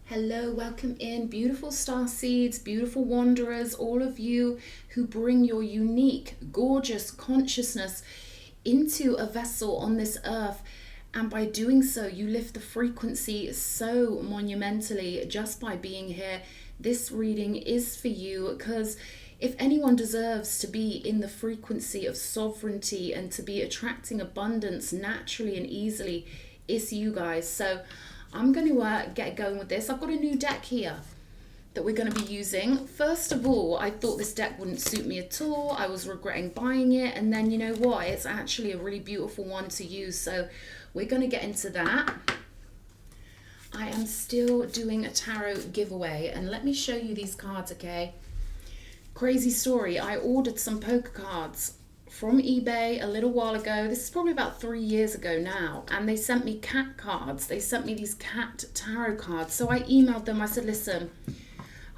Hello, welcome in, beautiful star seeds, beautiful wanderers, all of you who bring your unique, gorgeous consciousness into a vessel on this earth. And by doing so, you lift the frequency so monumentally just by being here. This reading is for you because if anyone deserves to be in the frequency of sovereignty and to be attracting abundance naturally and easily, it's you guys. So I'm going to get going with this. I've got a new deck here that we're going to be using. First of all, I thought this deck wouldn't suit me at all. I was regretting buying it. And then you know what? It's actually a really beautiful one to use. So we're going to get into that. I am still doing a tarot giveaway. And let me show you these cards, okay? Crazy story. I ordered some poker cards from eBay a little while ago. This is probably about 3 years ago now, and they sent me cat cards. They sent me these cat tarot cards. So I emailed them. I said, listen,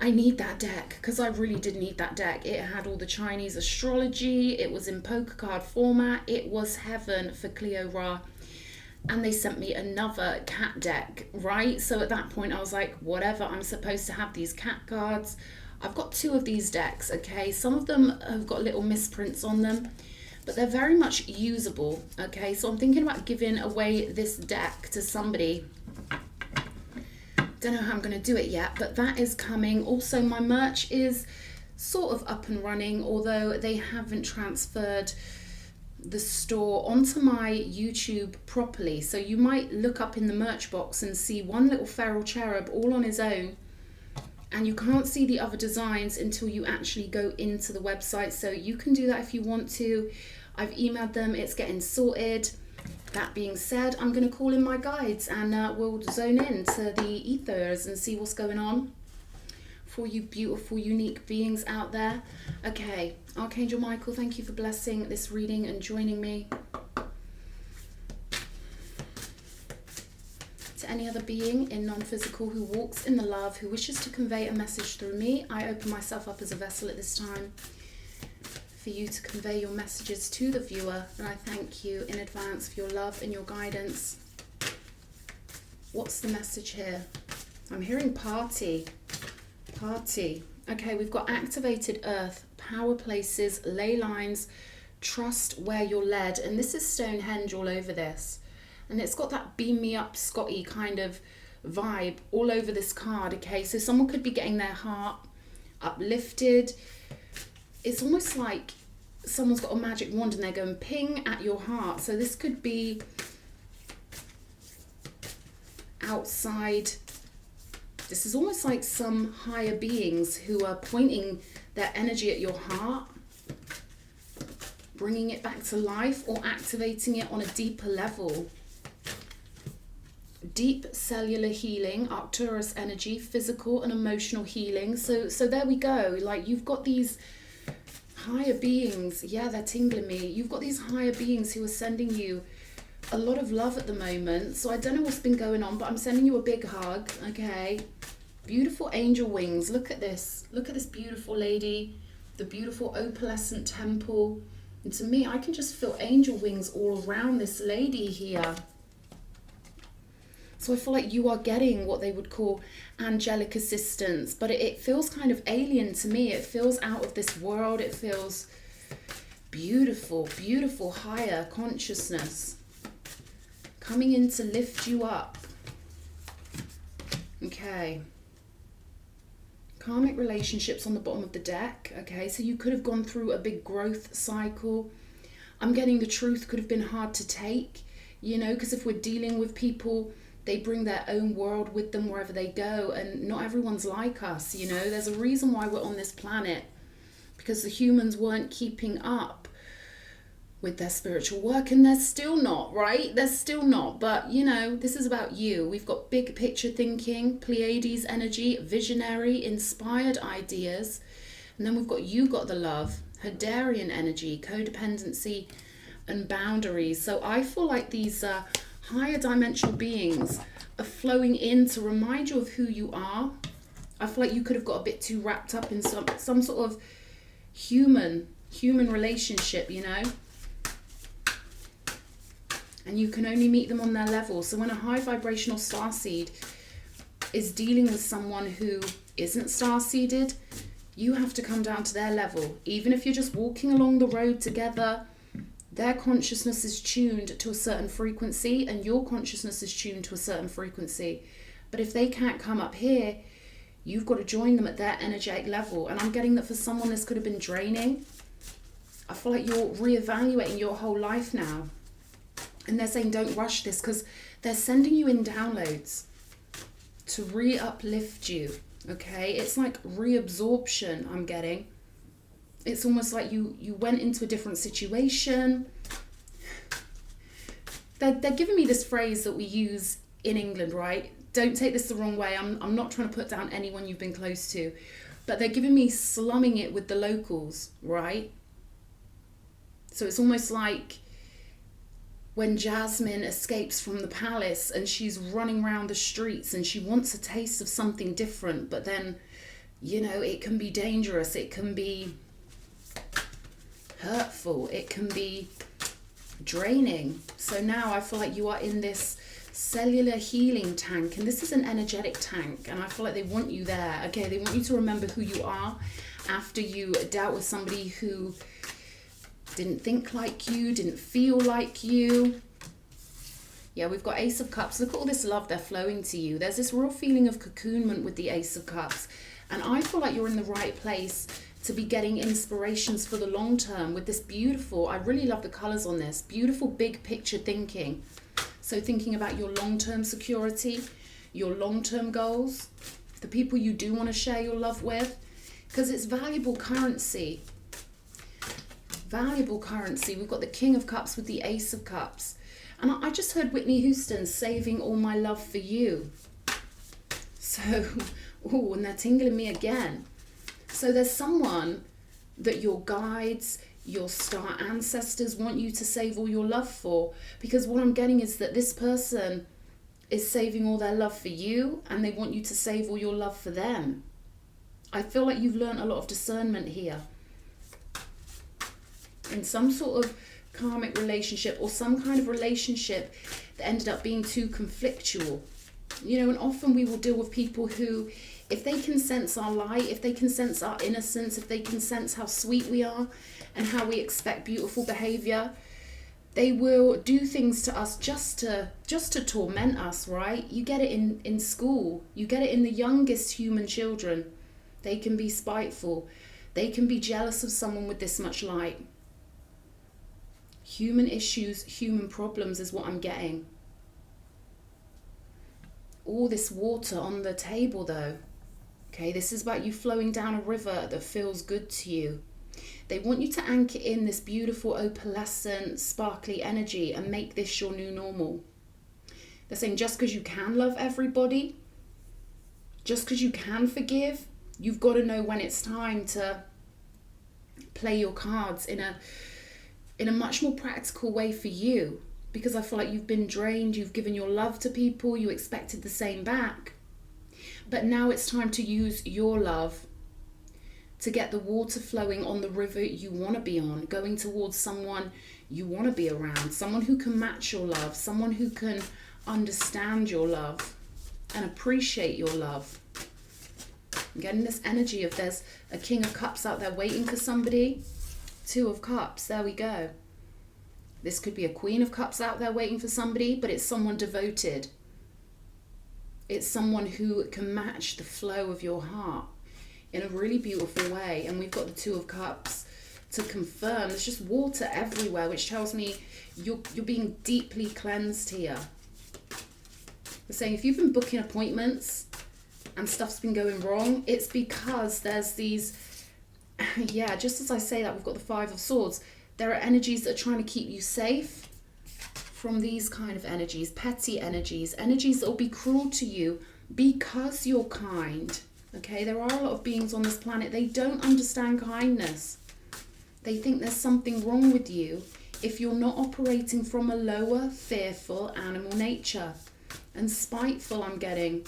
I need that deck, because I really did need that deck. It had all the Chinese astrology. It was in poker card format. It was heaven for Cleo Ra. And they sent me another cat deck, right? So at that point I was like, whatever, I'm supposed to have these cat cards. I've got 2 of these decks, okay? Some of them have got little misprints on them, but they're very much usable, okay? So I'm thinking about giving away this deck to somebody. Don't know how I'm going to do it yet, but that is coming. Also, my merch is sort of up and running, although they haven't transferred the store onto my YouTube properly. So you might look up in the merch box and see one little feral cherub all on his own, and you can't see the other designs until you actually go into the website. So you can do that if you want to. I've emailed them, it's getting sorted. That being said, I'm going to call in my guides and we'll zone in to the ethers and see what's going on for you beautiful, unique beings out there. Okay, Archangel Michael, thank you for blessing this reading and joining me. To any other being in non-physical who walks in the love, who wishes to convey a message through me, I open myself up as a vessel at this time for you to convey your messages to the viewer, and I thank you in advance for your love and your guidance. What's the message here? I'm hearing party. Party. Okay, we've got activated earth, power places, ley lines, trust where you're led, and this is Stonehenge all over this. And it's got that beam me up Scotty kind of vibe all over this card, okay? So someone could be getting their heart uplifted. It's almost like someone's got a magic wand and they're going ping at your heart. So this could be outside. This is almost like some higher beings who are pointing their energy at your heart, bringing it back to life or activating it on a deeper level. Deep cellular healing, Arcturus energy, physical and emotional healing. So there we go. Like, you've got these higher beings. Yeah, they're tingling me. You've got these higher beings who are sending you a lot of love at the moment. So I don't know what's been going on, but I'm sending you a big hug, okay? Beautiful angel wings. Look at this. Look at this beautiful lady. The beautiful opalescent temple. And to me, I can just feel angel wings all around this lady here. So I feel like you are getting what they would call angelic assistance, but it feels kind of alien to me. It feels out of this world. It feels beautiful, beautiful, higher consciousness coming in to lift you up. Okay. Karmic relationships on the bottom of the deck. Okay, so you could have gone through a big growth cycle. I'm getting the truth could have been hard to take, you know, because if we're dealing with people, they bring their own world with them wherever they go, and not everyone's like us, you know. There's a reason why we're on this planet, because the humans weren't keeping up with their spiritual work, and they're still not, right? They're still not, but you know, this is about you. We've got big picture thinking, Pleiades energy, visionary, inspired ideas, and then we've got you got the love, Hadarian energy, codependency and boundaries. So I feel like these higher dimensional beings are flowing in to remind you of who you are. I feel like you could have got a bit too wrapped up in some sort of human relationship, you know, and you can only meet them on their level. So when a high vibrational starseed is dealing with someone who isn't star-seeded, you have to come down to their level. Even if you're just walking along the road together, their consciousness is tuned to a certain frequency and your consciousness is tuned to a certain frequency. But if they can't come up here, you've got to join them at their energetic level. And I'm getting that for someone this could have been draining. I feel like you're reevaluating your whole life now. And they're saying don't rush this, because they're sending you in downloads to re-uplift you. Okay, it's like reabsorption I'm getting. It's almost like you went into a different situation. They're giving me this phrase that we use in England, right? Don't take this the wrong way. I'm not trying to put down anyone you've been close to. But they're giving me slumming it with the locals, right? So it's almost like when Jasmine escapes from the palace and she's running around the streets and she wants a taste of something different, but then, you know, it can be dangerous, it can be hurtful, it can be draining. So now I feel like you are in this cellular healing tank, and this is an energetic tank, and I feel like they want you there. Okay, they want you to remember who you are after you dealt with somebody who didn't think like you, didn't feel like you. Yeah, we've got Ace of Cups. Look at all this love they're flowing to you. There's this real feeling of cocoonment with the Ace of Cups. And I feel like you're in the right place to be getting inspirations for the long term with this beautiful, I really love the colors on this, beautiful big picture thinking. So thinking about your long-term security, your long-term goals, the people you do want to share your love with, because it's valuable currency. Valuable currency. We've got the King of Cups with the Ace of Cups. And I just heard Whitney Houston, saving all my love for you. So, oh, and they're tingling me again. So there's someone that your guides, your star ancestors want you to save all your love for. Because what I'm getting is that this person is saving all their love for you and they want you to save all your love for them. I feel like you've learned a lot of discernment here. In some sort of karmic relationship or some kind of relationship that ended up being too conflictual. You know, and often we will deal with people who, if they can sense our light, if they can sense our innocence, if they can sense how sweet we are and how we expect beautiful behavior, they will do things to us just to torment us, right? You get it in school. You get it in the youngest human children. They can be spiteful. They can be jealous of someone with this much light. Human issues, human problems is what I'm getting. All this water on the table though. Okay, this is about you flowing down a river that feels good to you. They want you to anchor in this beautiful opalescent, sparkly energy and make this your new normal. They're saying just because you can love everybody, just because you can forgive, you've got to know when it's time to play your cards in a much more practical way for you, because I feel like you've been drained, you've given your love to people, you expected the same back. But now it's time to use your love to get the water flowing on the river you want to be on, going towards someone you want to be around, someone who can match your love, someone who can understand your love and appreciate your love. I'm getting this energy of there's a King of Cups out there waiting for somebody. Two of Cups, there we go. This could be a Queen of Cups out there waiting for somebody, but it's someone devoted. It's someone who can match the flow of your heart in a really beautiful way. And we've got the Two of Cups to confirm. There's just water everywhere, which tells me you're being deeply cleansed here. We're saying if you've been booking appointments and stuff's been going wrong, it's because there's these... Yeah, just as I say that, we've got the Five of Swords. There are energies that are trying to keep you safe from these kind of energies, petty energies, energies that will be cruel to you because you're kind. Okay, there are a lot of beings on this planet, they don't understand kindness. They think there's something wrong with you if you're not operating from a lower, fearful animal nature. And spiteful, I'm getting.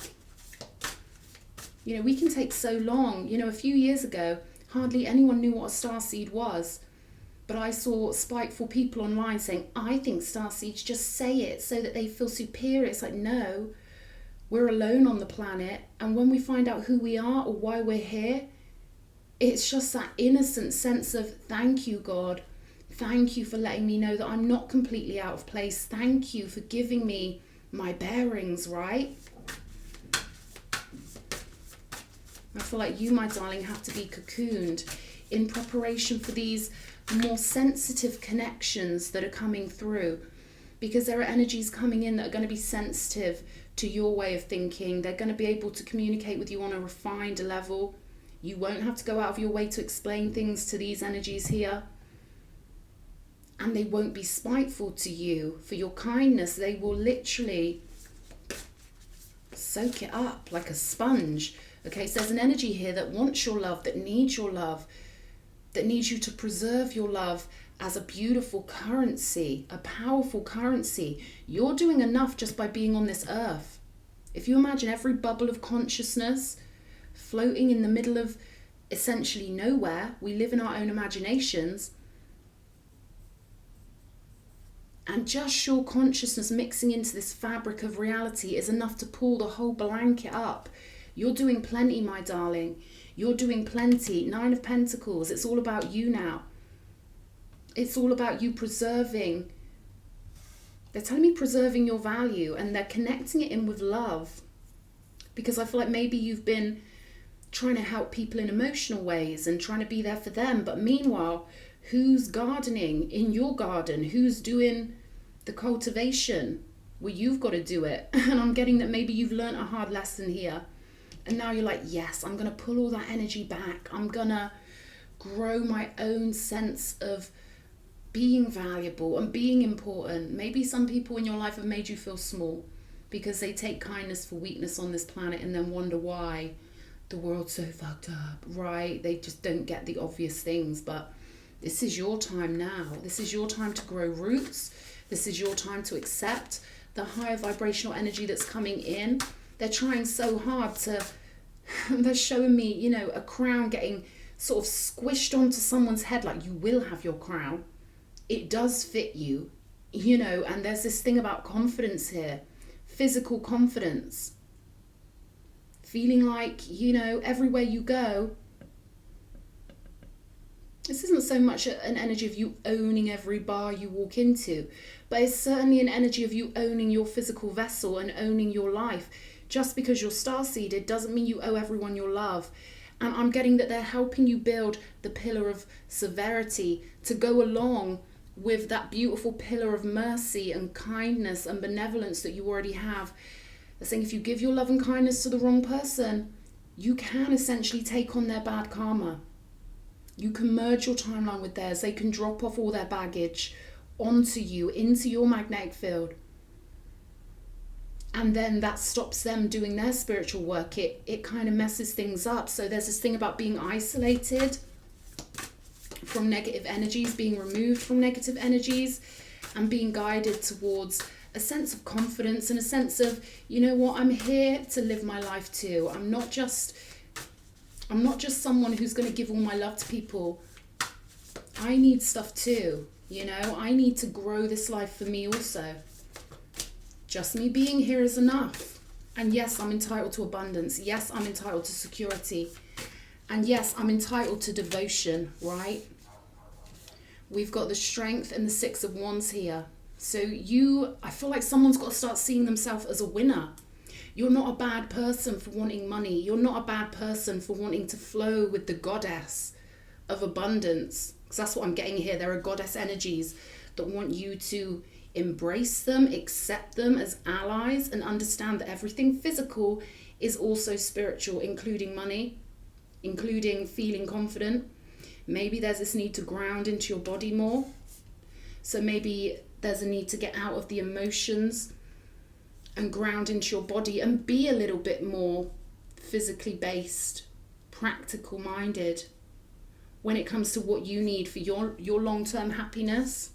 You know, we can take so long. You know, a few years ago, hardly anyone knew what a starseed was. But I saw spiteful people online saying, I think starseeds just say it so that they feel superior. It's like, no, we're alone on the planet, and when we find out who we are or why we're here, it's just that innocent sense of, thank you, God. Thank you for letting me know that I'm not completely out of place. Thank you for giving me my bearings, right? I feel like you, my darling, have to be cocooned in preparation for these more sensitive connections that are coming through, because there are energies coming in that are going to be sensitive to your way of thinking. They're going to be able to communicate with you on a refined level. You won't have to go out of your way to explain things to these energies here. And they won't be spiteful to you for your kindness. They will literally soak it up like a sponge. Okay, so there's an energy here that wants your love, that needs your love, that needs you to preserve your love as a beautiful currency, a powerful currency. You're doing enough just by being on this earth. If you imagine every bubble of consciousness floating in the middle of essentially nowhere, we live in our own imaginations, and just your consciousness mixing into this fabric of reality is enough to pull the whole blanket up. You're doing plenty, my darling. You're doing plenty. 9 of Pentacles. It's all about you now. It's all about you preserving. They're telling me preserving your value, and they're connecting it in with love. Because I feel like maybe you've been trying to help people in emotional ways and trying to be there for them. But meanwhile, who's gardening in your garden? Who's doing the cultivation? Well, you've got to do it. And I'm getting that maybe you've learned a hard lesson here. And now you're like, yes, I'm going to pull all that energy back. I'm going to grow my own sense of being valuable and being important. Maybe some people in your life have made you feel small because they take kindness for weakness on this planet and then wonder why the world's so fucked up, right? They just don't get the obvious things. But this is your time now. This is your time to grow roots. This is your time to accept the higher vibrational energy that's coming in. They're trying so hard to, they're showing me, you know, a crown getting sort of squished onto someone's head, like, you will have your crown. It does fit you, you know, and there's this thing about confidence here, physical confidence. Feeling like, you know, everywhere you go, this isn't so much an energy of you owning every bar you walk into, but it's certainly an energy of you owning your physical vessel and owning your life. Just because you're star-seeded doesn't mean you owe everyone your love. And I'm getting that they're helping you build the pillar of severity to go along with that beautiful pillar of mercy and kindness and benevolence that you already have. They're saying if you give your love and kindness to the wrong person, you can essentially take on their bad karma. You can merge your timeline with theirs. They can drop off all their baggage onto you, into your magnetic field. And then that stops them doing their spiritual work. It kind of messes things up. So there's this thing about being isolated from negative energies, being removed from negative energies, and being guided towards a sense of confidence and a sense of, you know what, I'm here to live my life too. I'm not just someone who's going to give all my love to people. I need stuff too, you know. I need to grow this life for me also. Just me being here is enough. And yes, I'm entitled to abundance. Yes, I'm entitled to security. And yes, I'm entitled to devotion, right? We've got the Strength and the 6 of Wands here. So I feel like someone's got to start seeing themselves as a winner. You're not a bad person for wanting money. You're not a bad person for wanting to flow with the goddess of abundance. Because that's what I'm getting here. There are goddess energies that want you to embrace them, accept them as allies, and understand that everything physical is also spiritual, including money, including feeling confident. Maybe there's this need to ground into your body more. So maybe there's a need to get out of the emotions and ground into your body and be a little bit more physically based, practical minded when it comes to what you need for your long-term happiness.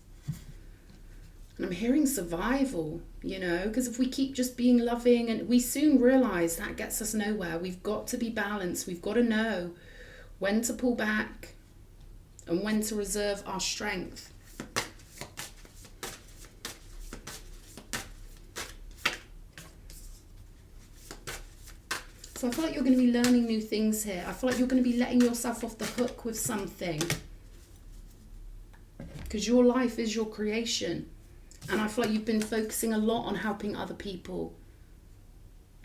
And I'm hearing survival, you know, because if we keep just being loving, and we soon realize that gets us nowhere. We've got to be balanced. We've got to know when to pull back and when to reserve our strength. So I feel like you're going to be learning new things here. I feel like you're going to be letting yourself off the hook with something. Because your life is your creation. And I feel like you've been focusing a lot on helping other people,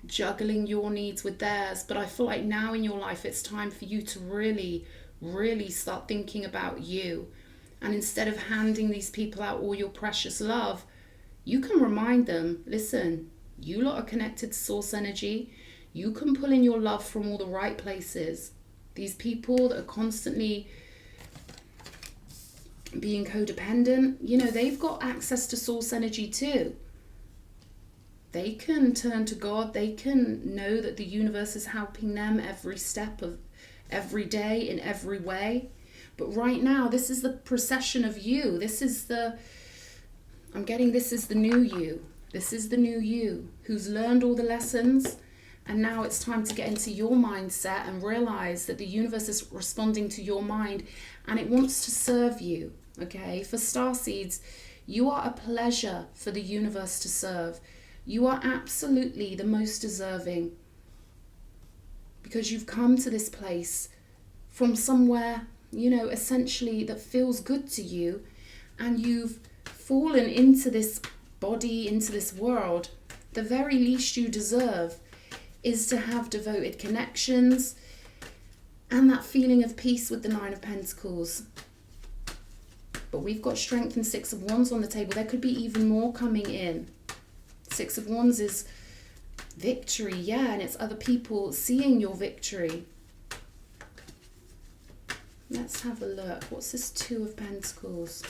juggling your needs with theirs. But I feel like now in your life, it's time for you to really, really start thinking about you. And instead of handing these people out all your precious love, you can remind them, listen, you lot are connected to source energy. You can pull in your love from all the right places. These people that are constantly being codependent, you know, they've got access to source energy too. They can turn to God. They can know that the universe is helping them every step of every day in every way. But right now, this is the procession of you. This is the new you. This is the new you who's learned all the lessons. And now it's time to get into your mindset and realize that the universe is responding to your mind and it wants to serve you. Okay, for starseeds, you are a pleasure for the universe to serve. You are absolutely the most deserving because you've come to this place from somewhere, you know, essentially that feels good to you, and you've fallen into this body, into this world. The very least you deserve is to have devoted connections and that feeling of peace with the Nine of Pentacles. But we've got Strength and Six of Wands on the table. There could be even more coming in. Six of Wands is victory, yeah, and it's other people seeing your victory. Let's have a look. What's this Two of Pentacles?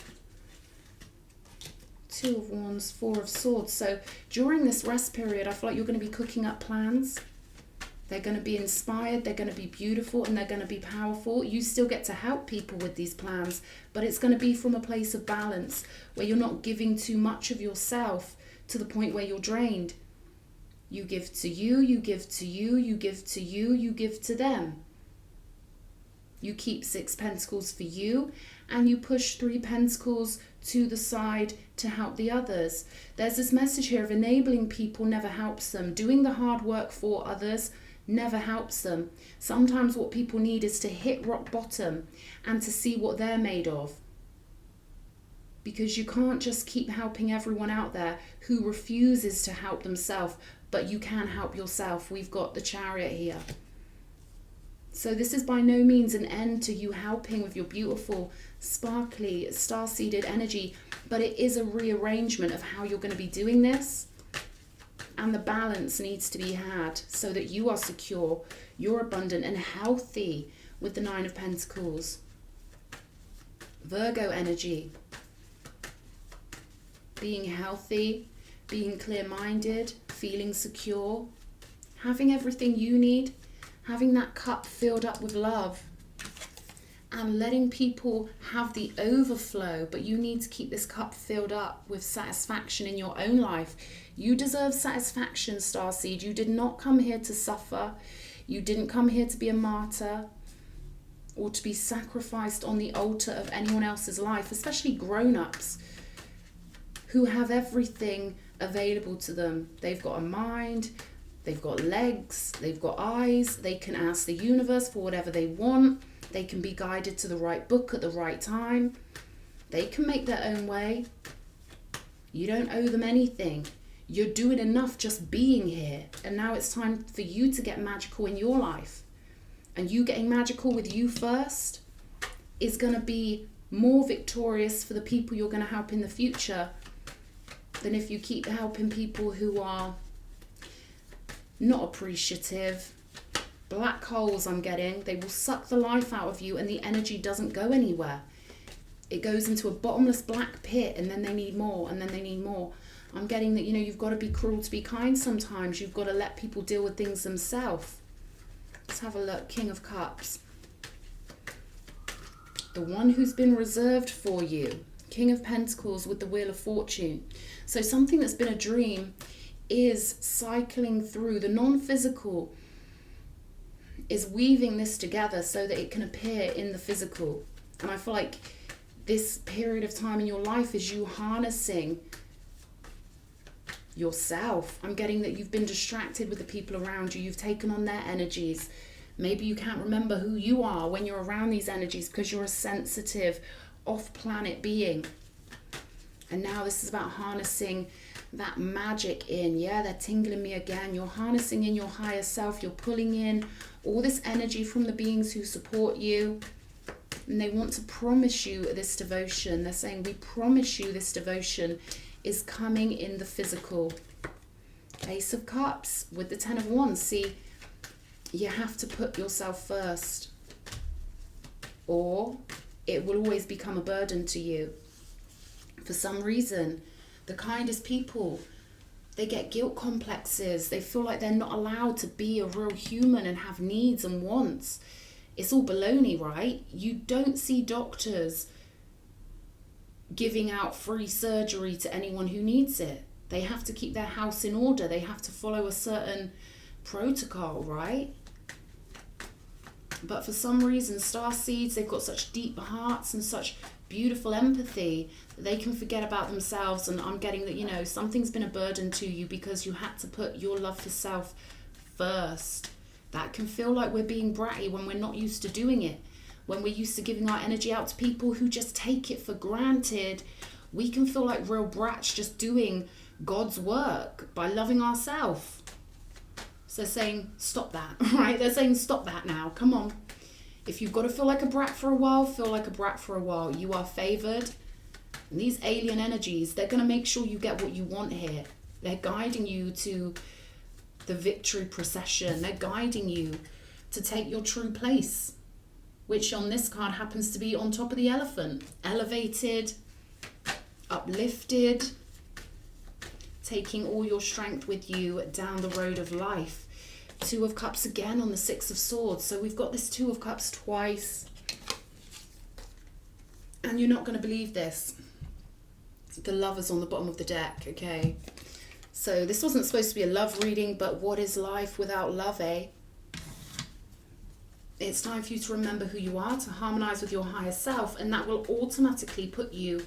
Two of Wands, Four of Swords. So during this rest period, I feel like you're going to be cooking up plans. They're going to be inspired, they're going to be beautiful, and they're going to be powerful. You still get to help people with these plans, but it's going to be from a place of balance where you're not giving too much of yourself to the point where you're drained. You give to you, you give to you, you give to you, you give to them. You keep Six Pentacles for you, and you push Three Pentacles to the side to help the others. There's this message here of enabling people never helps them. Doing the hard work for others never helps them. Sometimes what people need is to hit rock bottom and to see what they're made of. Because you can't just keep helping everyone out there who refuses to help themselves, but you can help yourself. We've got the Chariot here. So this is by no means an end to you helping with your beautiful, sparkly, star-seeded energy, but it is a rearrangement of how you're going to be doing this. And the balance needs to be had so that you are secure, you're abundant and healthy with the Nine of Pentacles. Virgo energy. Being healthy, being clear-minded, feeling secure, having everything you need, having that cup filled up with love, and letting people have the overflow, but you need to keep this cup filled up with satisfaction in your own life. You deserve satisfaction, Starseed. You did not come here to suffer. You didn't come here to be a martyr or to be sacrificed on the altar of anyone else's life, especially grown-ups who have everything available to them. They've got a mind, they've got legs, they've got eyes, they can ask the universe for whatever they want. They can be guided to the right book at the right time. They can make their own way. You don't owe them anything. You're doing enough just being here. And now it's time for you to get magical in your life. And you getting magical with you first is going to be more victorious for the people you're going to help in the future than if you keep helping people who are not appreciative. Black holes I'm getting, they will suck the life out of you and the energy doesn't go anywhere. It goes into a bottomless black pit and then they need more and then they need more. I'm getting that, you know, you've got to be cruel to be kind sometimes. You've got to let people deal with things themselves. Let's have a look. King of Cups. The one who's been reserved for you. King of Pentacles with the Wheel of Fortune. So something that's been a dream is cycling through the non-physical, is weaving this together so that it can appear in the physical. And I feel like this period of time in your life is you harnessing yourself. I'm getting that you've been distracted with the people around you. You've taken on their energies. Maybe you can't remember who you are when you're around these energies because you're a sensitive, off-planet being. And now this is about harnessing that magic in. Yeah, they're tingling me again. You're harnessing in your higher self. You're pulling in all this energy from the beings who support you. And they want to promise you this devotion. They're saying, we promise you this devotion is coming in the physical. Ace of Cups with the Ten of Wands. See, you have to put yourself first, or it will always become a burden to you. For some reason, the kindest people, they get guilt complexes. They feel like they're not allowed to be a real human and have needs and wants. It's all baloney, right? You don't see doctors giving out free surgery to anyone who needs it. They have to keep their house in order. They have to follow a certain protocol, right? But for some reason, starseeds, they've got such deep hearts and such beautiful empathy that they can forget about themselves. And I'm getting that, you know, something's been a burden to you because you had to put your love for self first. That can feel like we're being bratty when we're not used to doing it. When we're used to giving our energy out to people who just take it for granted, we can feel like real brats just doing God's work by loving ourselves. So they're saying, stop that, right? They're saying, stop that now. Come on. If you've got to feel like a brat for a while, feel like a brat for a while. You are favored. And these alien energies, they're going to make sure you get what you want here. They're guiding you to the victory procession. They're guiding you to take your true place, which on this card happens to be on top of the elephant. Elevated, uplifted, taking all your strength with you down the road of life. Two of Cups again on the Six of Swords. So we've got this Two of Cups twice. And you're not going to believe this. The Lovers on the bottom of the deck, okay? So this wasn't supposed to be a love reading, but what is life without love, eh? It's time for you to remember who you are, to harmonize with your higher self, and that will automatically put you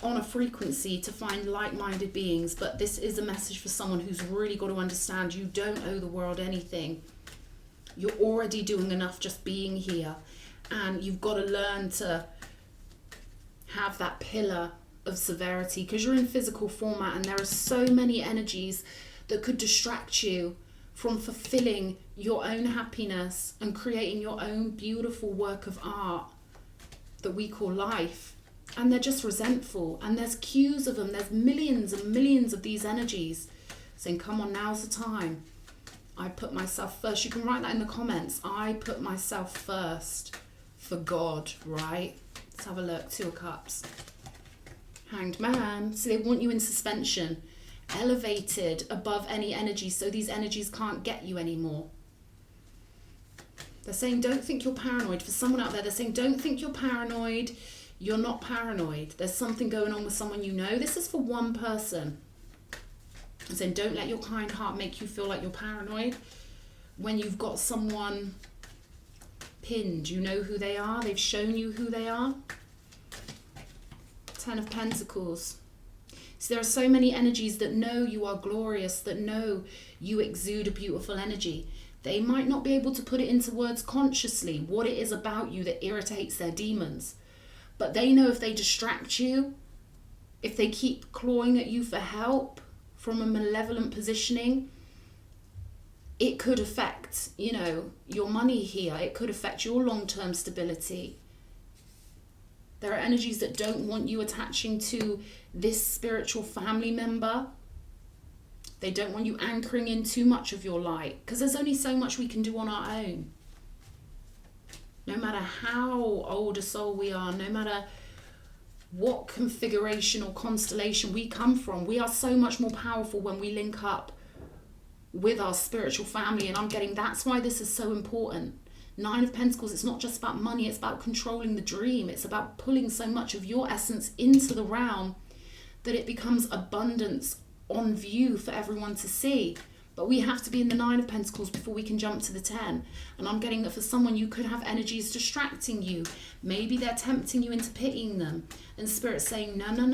on a frequency to find like-minded beings. But this is a message for someone who's really got to understand you don't owe the world anything. You're already doing enough just being here, and you've got to learn to have that pillar of severity because you're in physical format, and there are so many energies that could distract you from fulfilling your own happiness and creating your own beautiful work of art that we call life. And they're just resentful, and there's queues of them. There's millions and millions of these energies saying, come on, now's the time. I put myself first. You can write that in the comments. I put myself first for God, right? Let's have a look. Two of Cups. Hanged Man. So they want you in suspension, elevated above any energy, so these energies can't get you anymore. They're saying, don't think you're paranoid. For someone out there, they're saying, don't think you're paranoid. You're not paranoid. There's something going on with someone you know. This is for one person. I'm saying, don't let your kind heart make you feel like you're paranoid. When you've got someone pinned, you know who they are. They've shown you who they are. Ten of Pentacles. So there are so many energies that know you are glorious, that know you exude a beautiful energy. They might not be able to put it into words consciously, what it is about you that irritates their demons. But they know if they distract you, if they keep clawing at you for help from a malevolent positioning, it could affect, you know, your money here. It could affect your long-term stability. There are energies that don't want you attaching to this spiritual family member. They don't want you anchoring in too much of your light, because there's only so much we can do on our own. No matter how old a soul we are, no matter what configuration or constellation we come from, we are so much more powerful when we link up with our spiritual family. And I'm getting that's why this is so important. Nine of Pentacles, it's not just about money, it's about controlling the dream. It's about pulling so much of your essence into the realm that it becomes abundance on view for everyone to see. But we have to be in the Nine of Pentacles before we can jump to the 10. And I'm getting that for someone, you could have energies distracting you. Maybe they're tempting you into pitying them. And Spirit's saying, no, no,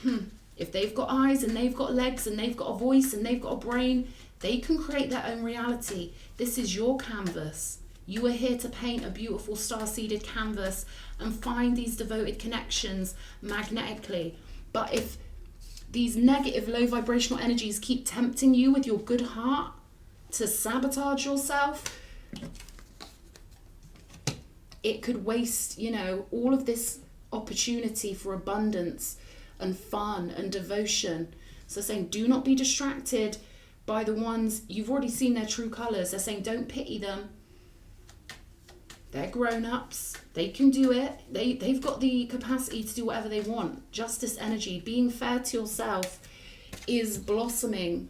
no. If they've got eyes and they've got legs and they've got a voice and they've got a brain, they can create their own reality. This is your canvas. You are here to paint a beautiful star-seeded canvas and find these devoted connections magnetically. But if these negative, low vibrational energies keep tempting you with your good heart to sabotage yourself, it could waste, you know, all of this opportunity for abundance and fun and devotion. So saying, do not be distracted by the ones, you've already seen their true colors. They're saying, don't pity them. They're grown-ups. They can do it. They've got the capacity to do whatever they want. Justice energy, being fair to yourself, is blossoming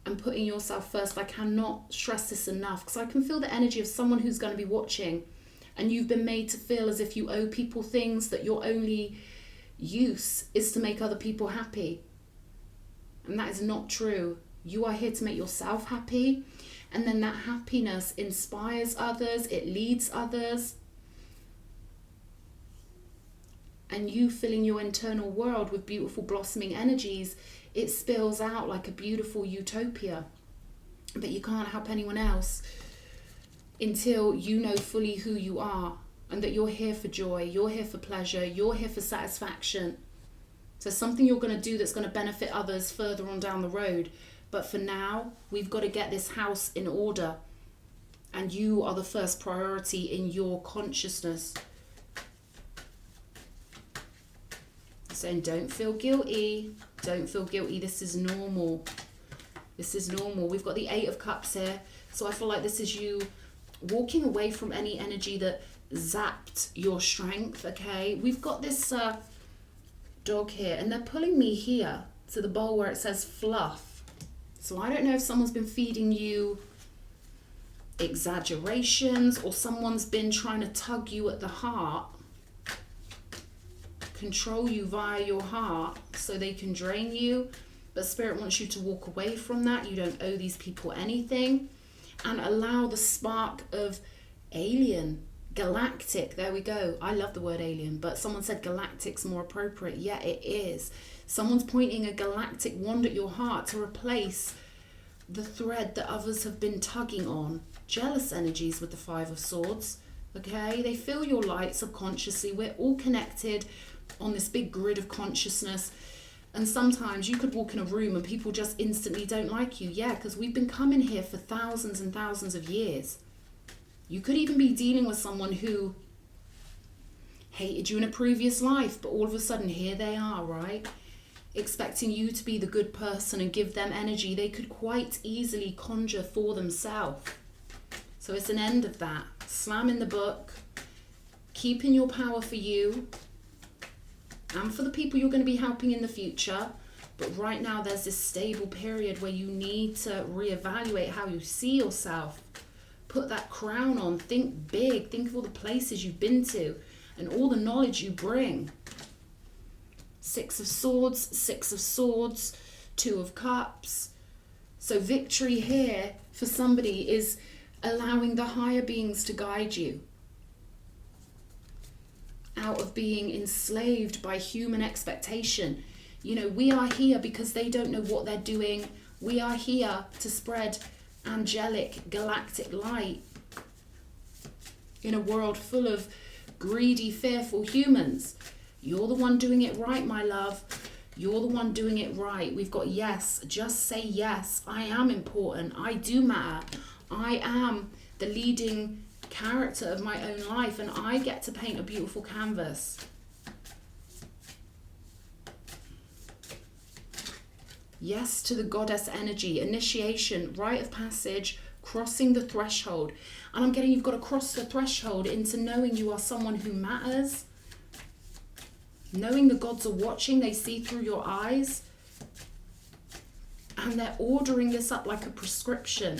and putting yourself first. I cannot stress this enough, because I can feel the energy of someone who's going to be watching, and you've been made to feel as if you owe people things, that your only use is to make other people happy. And that is not true. You are here to make yourself happy, and then that happiness inspires others, it leads others. And you filling your internal world with beautiful blossoming energies, it spills out like a beautiful utopia. But you can't help anyone else until you know fully who you are, and that you're here for joy, you're here for pleasure, you're here for satisfaction. So something you're going to do that's going to benefit others further on down the road. But for now, we've got to get this house in order. And you are the first priority in your consciousness. Saying, don't feel guilty. Don't feel guilty. This is normal. This is normal. We've got the 8 of Cups here. So I feel like this is you walking away from any energy that zapped your strength, okay? We've got this dog here, and they're pulling me here to the bowl where it says fluff. So I don't know if someone's been feeding you exaggerations, or someone's been trying to tug you at the heart, control you via your heart so they can drain you. But Spirit wants you to walk away from that. You don't owe these people anything, and allow the spark of alien, galactic, there we go. I love the word alien, but someone said galactic's more appropriate. Yeah, it is. Someone's pointing a galactic wand at your heart to replace the thread that others have been tugging on. Jealous energies with the 5 of Swords, okay? They feel your light subconsciously. We're all connected on this big grid of consciousness. And sometimes you could walk in a room and people just instantly don't like you. Yeah, because we've been coming here for thousands and thousands of years. You could even be dealing with someone who hated you in a previous life, but all of a sudden here they are, right? Expecting you to be the good person and give them energy they could quite easily conjure for themselves. So it's an end of that. Slam in the book. Keeping your power for you and for the people you're going to be helping in the future. But right now there's this stable period where you need to reevaluate how you see yourself. Put that crown on. Think big. Think of all the places you've been to and all the knowledge you bring. 6 of Swords, 6 of Swords, 2 of Cups. So victory here for somebody is allowing the higher beings to guide you out of being enslaved by human expectation. You know, we are here because they don't know what they're doing. We are here to spread angelic, galactic light in a world full of greedy, fearful humans. You're the one doing it right, my love. You're the one doing it right. We've got yes. Just say yes. I am important. I do matter. I am the leading character of my own life, and I get to paint a beautiful canvas. Yes to the goddess energy, initiation, rite of passage, crossing the threshold. And I'm getting you've got to cross the threshold into knowing you are someone who matters. Knowing the gods are watching, they see through your eyes. And they're ordering this up like a prescription.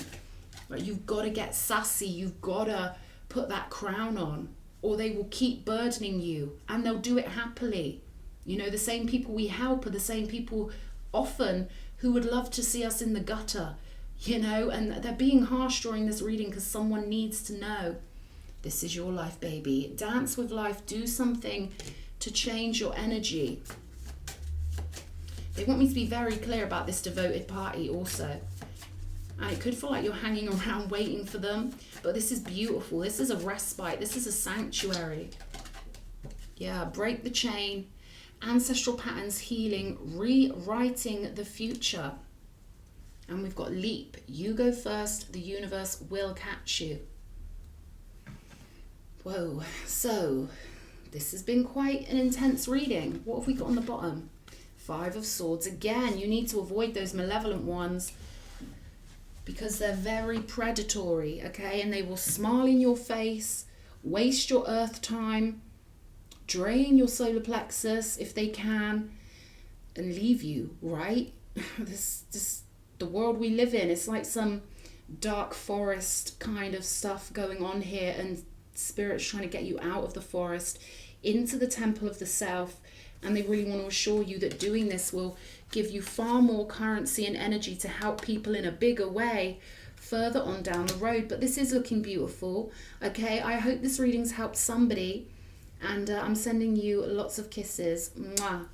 Right? You've got to get sassy, you've got to put that crown on, or they will keep burdening you, and they'll do it happily. You know, the same people we help are the same people often who would love to see us in the gutter, you know, and they're being harsh during this reading because someone needs to know this is your life, baby. Dance with life, do something to change your energy. They want me to be very clear about this devoted party also. And it could feel like you're hanging around waiting for them. But this is beautiful. This is a respite. This is a sanctuary. Yeah, break the chain. Ancestral patterns healing. Rewriting the future. And we've got leap. You go first. The universe will catch you. Whoa. So, this has been quite an intense reading. What have we got on the bottom? Five of Swords. Again, you need to avoid those malevolent ones because they're very predatory, okay? And they will smile in your face, waste your earth time, drain your solar plexus if they can, and leave you, right? This the world we live in, it's like some dark forest kind of stuff going on here, and Spirit's trying to get you out of the forest into the temple of the self. And they really want to assure you that doing this will give you far more currency and energy to help people in a bigger way further on down the road. But this is looking beautiful, okay? I hope this reading's helped somebody, and I'm sending you lots of kisses. Mwah.